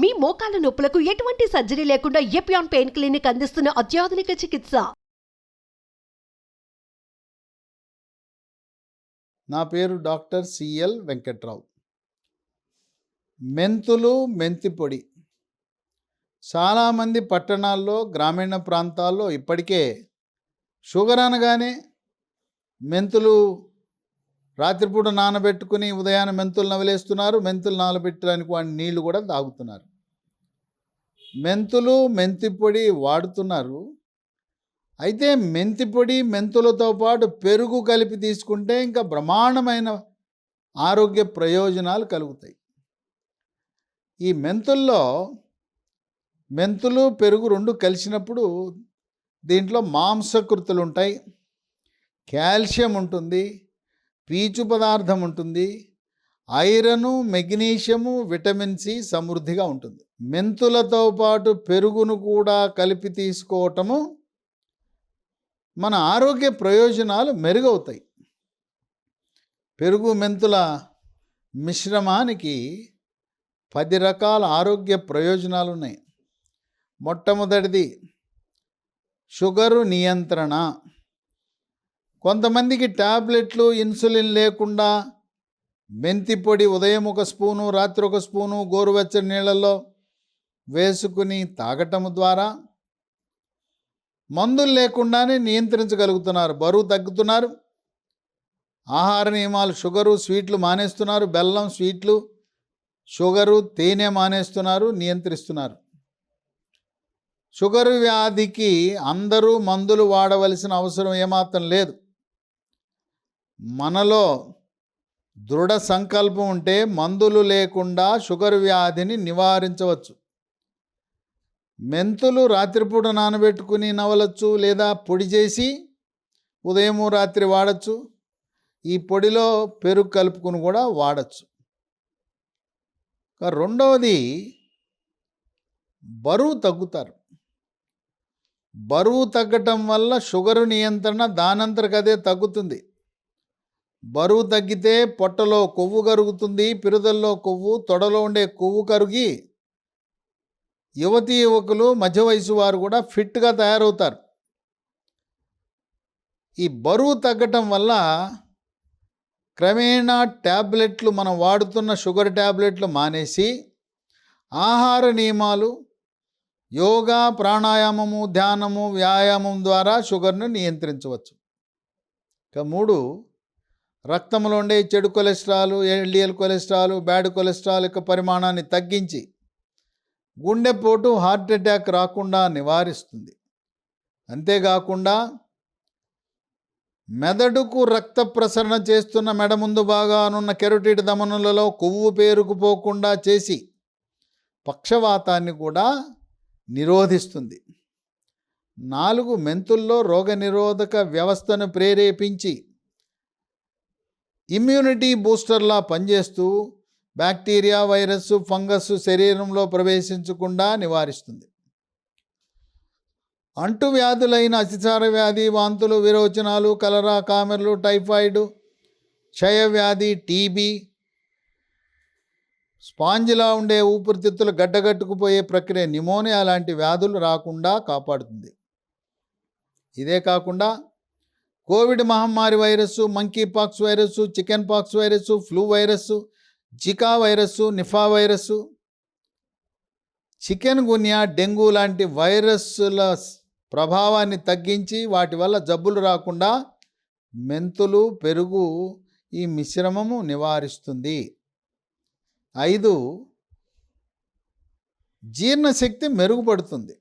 మీ మోకాల నొప్పులకు ఎటువంటి సర్జరీ లేకుండా ఎపియాన్ పెయిన్ క్లినిక్ అందిస్తున్న అత్యాధునిక చికిత్స. నా పేరు డాక్టర్ సిఎల్ వెంకట్రావు. మెంతులు, మెంతి పొడి చాలామంది పట్టణాల్లో, గ్రామీణ ప్రాంతాల్లో ఇప్పటికే షుగర్ అనగానే మెంతులు రాత్రిపూట నానబెట్టుకుని ఉదయాన్నే మెంతులు నవలేస్తున్నారు. మెంతులు నానబెట్టడానికి వాడి నీళ్లు కూడా తాగుతున్నారు. మెంతులు, మెంతి పొడి వాడుతున్నారు. అయితే మెంతి పొడి, మెంతులతో పాటు పెరుగు కలిపి తీసుకుంటే ఇంకా బ్రహ్మాండమైన ఆరోగ్య ప్రయోజనాలు కలుగుతాయి. ఈ మెంతుల్లో మెంతులు, పెరుగు రెండు కలిసినప్పుడు దీంట్లో మాంసకృతులు ఉంటాయి, కాల్షియం ఉంటుంది, పీచు పదార్థం ఉంటుంది, ఐరను, మెగ్నీషియము, విటమిన్ సి సమృద్ధిగా ఉంటుంది. మెంతులతో పాటు పెరుగును కూడా కలిపి తీసుకోవటము మన ఆరోగ్య ప్రయోజనాలు మెరుగవుతాయి. పెరుగు మెంతుల మిశ్రమానికి 10 రకాల ఆరోగ్య ప్రయోజనాలు ఉన్నాయి. మొట్టమొదటిది షుగరు నియంత్రణ. కొంతమందికి ట్యాబ్లెట్లు, ఇన్సులిన్ లేకుండా మెంతి పొడి ఉదయం 1 స్పూను, రాత్రి 1 స్పూను గోరువెచ్చని నీళ్ళల్లో వేసుకుని తాగటం ద్వారా మందులు లేకుండానే నియంత్రించగలుగుతున్నారు. బరువు తగ్గుతున్నారు. ఆహార నియమాలు, షుగరు, స్వీట్లు మానేస్తున్నారు. బెల్లం, స్వీట్లు, షుగరు, తేనె మానేస్తున్నారు, నియంత్రిస్తున్నారు. షుగరు వ్యాధికి అందరూ మందులు వాడవలసిన అవసరం ఏమాత్రం లేదు. మనలో దృఢ సంకల్పం ఉంటే మందులు లేకుండా షుగర్ వ్యాధిని నివారించవచ్చు. మెంతులు రాత్రిపూట నానబెట్టుకుని నవలచ్చు, లేదా పొడి చేసి ఉదయం రాత్రి వాడచ్చు. ఈ పొడిలో పెరుగు కలుపుకుని కూడా వాడచ్చు. రెండవది బరువు తగ్గుతారు. బరువు తగ్గటం వల్ల షుగరు నియంత్రణ దానంతరకదే తగ్గుతుంది. బరువు తగ్గితే పొట్టలో కొవ్వు కరుగుతుంది, పిరుదల్లో కొవ్వు, తొడలో ఉండే కొవ్వు కరిగి యువతీ యువకులు, మధ్య వయసు వారు కూడా ఫిట్గా తయారవుతారు. ఈ బరువు తగ్గటం వల్ల క్రమేణా ట్యాబ్లెట్లు, మనం వాడుతున్న షుగర్ ట్యాబ్లెట్లు మానేసి ఆహార నియమాలు, యోగా, ప్రాణాయామము, ధ్యానము, వ్యాయామం ద్వారా షుగర్ను నియంత్రించవచ్చు. ఇక 3, రక్తంలో ఉండే చెడు cholesterol, LDL cholesterol, bad cholesterol యొక్క పరిమాణాన్ని తగ్గించి గుండెపోటు, హార్ట్ అటాక్ రాకుండా నివారిస్తుంది. అంతేకాకుండా మెదడుకు రక్త ప్రసరణ చేస్తున్న మెడ ముందు భాగానున్న కెరోటిడ్ ధమనులలో కొవ్వు పేరుకుపోకుండా చేసి పక్షవాతాన్ని కూడా నిరోధిస్తుంది. 4, మెంతుల్లో రోగనిరోధక వ్యవస్థను ప్రేరేపించి ఇమ్యూనిటీ బూస్టర్లా పనిచేస్తూ బ్యాక్టీరియా, వైరస్, ఫంగస్ శరీరంలో ప్రవేశించకుండా నివారిస్తుంది. అంటువ్యాధులైన అతిసార వ్యాధి, వాంతులు, విరోచనాలు, కలరా, కామెర్లు, టైఫాయిడ్, క్షయవ్యాధి, టీబీ, స్పాంజిలా ఉండే ఊపిరితిత్తులు గడ్డగట్టుకుపోయే ప్రక్రియ, న్యూమోనియా లాంటి వ్యాధులు రాకుండా కాపాడుతుంది. ఇదే కాకుండా కోవిడ్ మహమ్మారి virus, monkeypox virus, chickenpox virus, flu virus, Zika virus, Nipah virus, chikungunya, dengue లాంటి వైరస్ల ప్రభావాన్ని తగ్గించి వాటి వల్ల జబ్బులు రాకుండా మెంతులు, పెరుగు ఈ మిశ్రమము నివారిస్తుంది. 5, జీర్ణశక్తి మెరుగుపడుతుంది.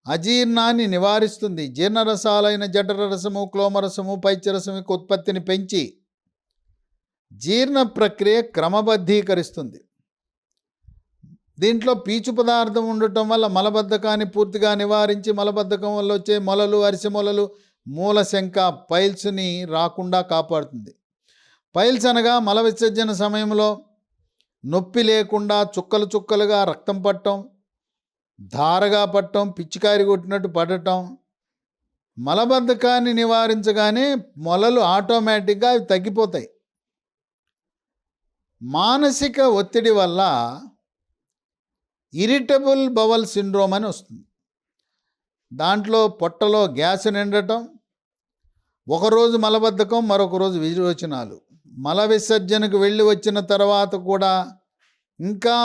అజీర్ణాన్ని నివారిస్తుంది. జీర్ణరసాలైన జఠరరసము, క్లోమరసము, పైత్యరసము యొక్క ఉత్పత్తిని పెంచి జీర్ణ ప్రక్రియ క్రమబద్ధీకరిస్తుంది. దీంట్లో పీచు పదార్థం ఉండటం వల్ల మలబద్ధకాన్ని పూర్తిగా నివారించి మలబద్ధకం వల్ల వచ్చే మొలలు, అరిసె మొలలు, మూలశంక, పైల్స్ని రాకుండా కాపాడుతుంది. పైల్స్ అనగా మల విసర్జన సమయంలో నొప్పి లేకుండా చుక్కలు చుక్కలుగా రక్తం పట్టడం, ధారగా పట్టడం, పిచ్చికారి కొట్టినట్టు పడటం. మలబద్ధకాన్ని నివారించగానే మొలలు ఆటోమేటిక్గా అవి తగ్గిపోతాయి. మానసిక ఒత్తిడి వల్ల ఇరిటబుల్ బవల్ సిండ్రోమ్ అని వస్తుంది. దాంట్లో పొట్టలో గ్యాస్ నిండటం, ఒకరోజు మలబద్ధకం, మరొక రోజు విరోచనాలు. మల విసర్జనకు వెళ్ళి వచ్చిన తర్వాత కూడా ఇంకా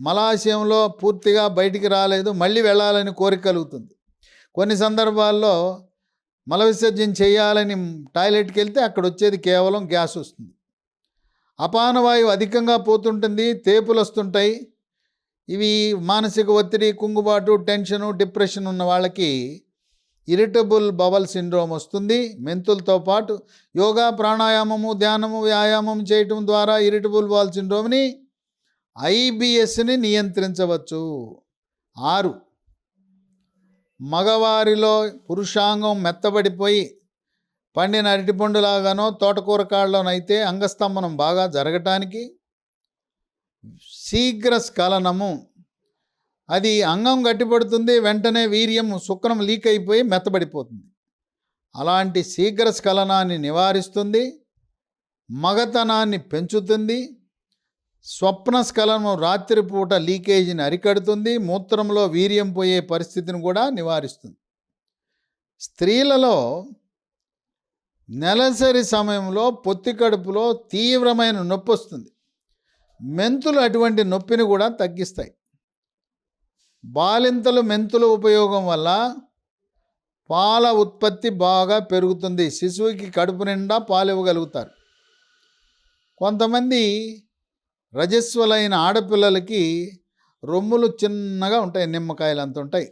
మలాశయంలో పూర్తిగా బయటికి రాలేదు, మళ్ళీ వెళ్ళాలని కోరిక కలుగుతుంది. కొన్ని సందర్భాల్లో మల విసర్జన చేయాలని టాయిలెట్కి వెళ్తే అక్కడ వచ్చేది కేవలం గ్యాస్ వస్తుంది. అపానవాయువు అధికంగా పోతుంటుంది, తేపులు వస్తుంటాయి. ఇవి మానసిక ఒత్తిడి, కుంగుబాటు, టెన్షను, డిప్రెషన్ ఉన్న వాళ్ళకి ఇరిటబుల్ బవల్ సిండ్రోమ్ వస్తుంది. మెంతులతో పాటు యోగా, ప్రాణాయామము, ధ్యానము, వ్యాయామం చేయటం ద్వారా ఇరిటబుల్ బవల్ సిండ్రోమ్ని, ఐబిఎస్ని నియంత్రించవచ్చు. 6, మగవారిలో పురుషాంగం మెత్తబడిపోయి పండిన అరటిపండులాగానో తోటకూర కాళ్ళలోనైతే అంగస్తంభనం బాగా జరగటానికి శీఘ్ర స్ఖలనము, అది అంగం గట్టిపడుతుంది, వెంటనే వీర్యం శుక్రం లీక్ అయిపోయి మెత్తబడిపోతుంది. అలాంటి శీఘ్ర స్ఖలనాన్ని నివారిస్తుంది, మగతనాన్ని పెంచుతుంది, స్వప్న స్ఖలనం రాత్రిపూట లీకేజీని అరికడుతుంది, మూత్రంలో వీర్యం పోయే పరిస్థితిని కూడా నివారిస్తుంది. స్త్రీలలో నెలసరి సమయంలో పొత్తి కడుపులో తీవ్రమైన నొప్పి వస్తుంది. మెంతులు అటువంటి నొప్పిని కూడా తగ్గిస్తాయి. బాలింతలు మెంతుల ఉపయోగం వల్ల పాల ఉత్పత్తి బాగా పెరుగుతుంది, శిశువుకి కడుపు నిండా పాలు ఇవ్వగలుగుతారు. కొంతమంది రజస్వలైన ఆడపిల్లలకి రొమ్ములు చిన్నగా ఉంటాయి, నిమ్మకాయలు అంత ఉంటాయి.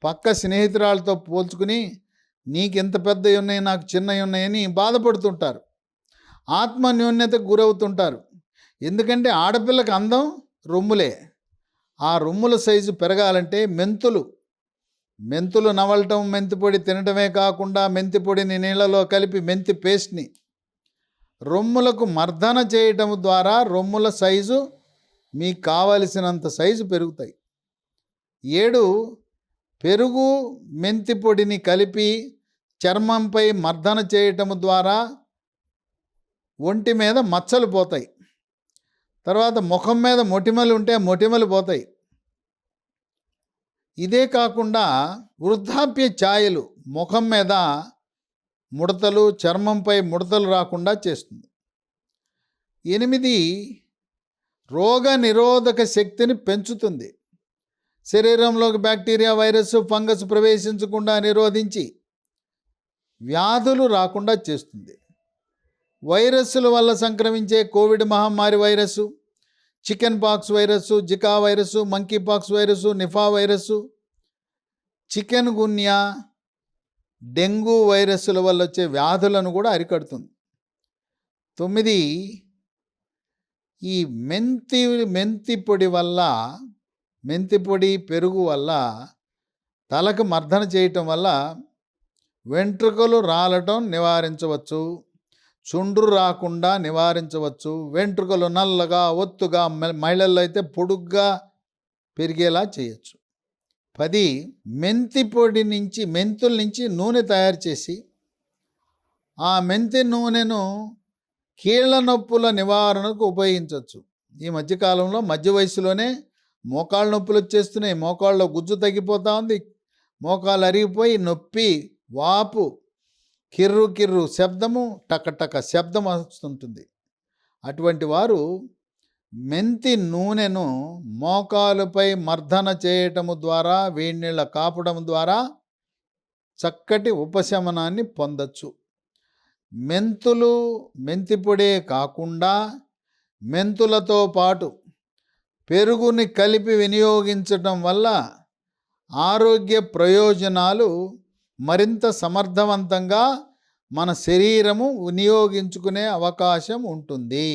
పక్క స్నేహితురాలతో పోల్చుకుని నీకు ఎంత పెద్దవి ఉన్నాయి, నాకు చిన్నవి ఉన్నాయని బాధపడుతుంటారు, ఆత్మన్యూన్యతకు గురవుతుంటారు. ఎందుకంటే ఆడపిల్లకి అందం రొమ్ములే. ఆ రొమ్ముల సైజు పెరగాలంటే మెంతులు నవలటం, మెంతి పొడి తినటమే కాకుండా మెంతి పొడిని నీళ్ళలో కలిపి మెంతి పేస్ట్ని రొమ్ములకు మర్దన చేయటం ద్వారా రొమ్ముల సైజు మీకు కావలసినంత సైజు పెరుగుతాయి. 7, పెరుగు, మెంతి పొడిని కలిపి చర్మంపై మర్దన చేయటం ద్వారా ఒంటి మీద మచ్చలు పోతాయి. తర్వాత ముఖం మీద మొటిమలు ఉంటే మొటిమలు పోతాయి. ఇదే కాకుండా వృద్ధాప్య ఛాయలు, ముఖం మీద ముడతలు, చర్మంపై ముడతలు రాకుండా చేస్తుంది. 8, రోగ నిరోధక శక్తిని పెంచుతుంది. శరీరంలోకి బ్యాక్టీరియా, వైరస్, ఫంగస్ ప్రవేశించకుండా నిరోధించి వ్యాధులు రాకుండా చేస్తుంది. వైరస్సుల వల్ల సంక్రమించే కోవిడ్ మహమ్మారి virus, chickenpox virus, Zika virus, monkeypox virus, Nipah virus, chikungunya, dengue వైరస్సుల వల్ల వచ్చే వ్యాధులను కూడా అరికడుతుంది. 9, ఈ మెంతి పొడి వల్ల, మెంతి పొడి, పెరుగు వల్ల తలకు మర్దన చేయటం వల్ల వెంట్రుకలు రాలటం నివారించవచ్చు, చుండ్రు రాకుండా నివారించవచ్చు, వెంట్రుకలు నల్లగా, ఒత్తుగా, మహిళల్లో అయితే పొడుగ్గా పెరిగేలా చేయొచ్చు. 10, మెంతి పొడి నుంచి, మెంతుల నుంచి నూనె తయారు చేసి ఆ మెంతి నూనెను కీళ్ళ నొప్పుల నివారణకు ఉపయోగించవచ్చు. ఈ మధ్యకాలంలో మధ్య వయసులోనే మోకాళ్ళ నొప్పులు వచ్చేస్తున్నాయి, మోకాళ్ళలో గుజ్జు తగ్గిపోతూ ఉంది, మోకాళ్ళు అరిగిపోయి నొప్పి, వాపు, కిర్రు శబ్దము, టకటక శబ్దం వస్తుంటుంది. అటువంటి వారు మెంతి నూనెను మోకాలుపై మర్దన చేయటము ద్వారా, వేడినీళ్ళ కాపడం ద్వారా చక్కటి ఉపశమనాన్ని పొందొచ్చు. మెంతి పొడే కాకుండా మెంతులతో పాటు పెరుగుని కలిపి వినియోగించటం వల్ల ఆరోగ్య ప్రయోజనాలు మరింత సమర్థవంతంగా మన శరీరము వినియోగించుకునే అవకాశం ఉంటుంది.